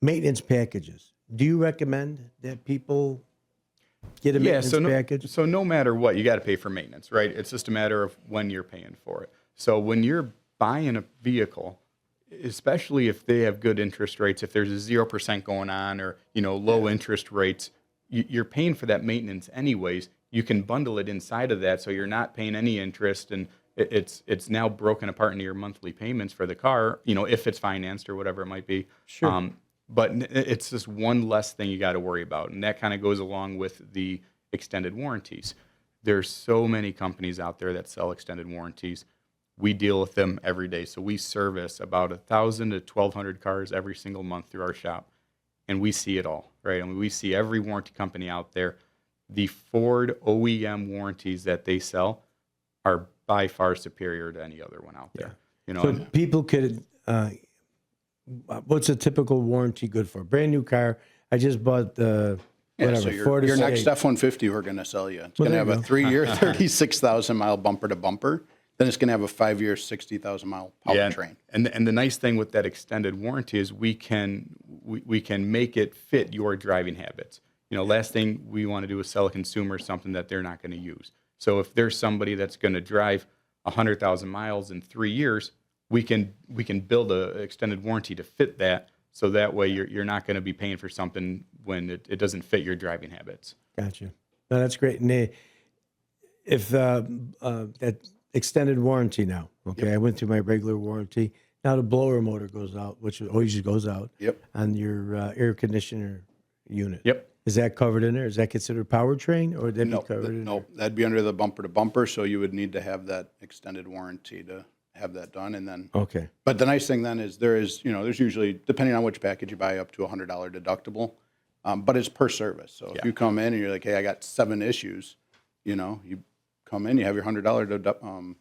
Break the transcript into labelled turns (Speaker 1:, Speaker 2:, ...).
Speaker 1: maintenance packages. Do you recommend that people get a maintenance package?
Speaker 2: So no matter what, you got to pay for maintenance, right? It's just a matter of when you're paying for it. So when you're buying a vehicle, especially if they have good interest rates, if there's a 0% going on or, low interest rates, you're paying for that maintenance anyways. You can bundle it inside of that so you're not paying any interest, and it's now broken apart into your monthly payments for the car, if it's financed or whatever it might be.
Speaker 1: Sure.
Speaker 2: But it's just one less thing you got to worry about. And that kind of goes along with the extended warranties. There's so many companies out there that sell extended warranties. We deal with them every day. So we service about 1,000 to 1,200 cars every single month through our shop. And we see it all, right? I mean, we see every warranty company out there. The Ford OEM warranties that they sell are by far superior to any other one out there.
Speaker 1: So people could, what's a typical warranty good for? Brand new car. I just bought the
Speaker 3: So your next F-150 we're going to sell you. It's going to have a 3-year, 36,000-mile bumper to bumper. Then it's going to have a 5-year, 60,000-mile powertrain.
Speaker 2: And the nice thing with that extended warranty is we can make it fit your driving habits. Last thing we want to do is sell a consumer something that they're not going to use. So if there's somebody that's going to drive 100,000 miles in 3 years, we can build an extended warranty to fit that. So that way you're not going to be paying for something when it doesn't fit your driving habits.
Speaker 1: Gotcha. No, that's great. And if that extended warranty now, okay, I went through my regular warranty. Now the blower motor goes out, which always goes out.
Speaker 3: Yep.
Speaker 1: On your air conditioner unit.
Speaker 2: Yep.
Speaker 1: Is that covered in there? Is that considered powertrain, or would that be covered in there?
Speaker 3: No, that'd be under the bumper to bumper. So you would need to have that extended warranty to have that done, and then.
Speaker 1: Okay.
Speaker 3: But the nice thing then is there's usually, depending on which package you buy, up to $100 deductible, but it's per service. So if you come in and you're like, hey, I got 7 issues, you come in, you have your $100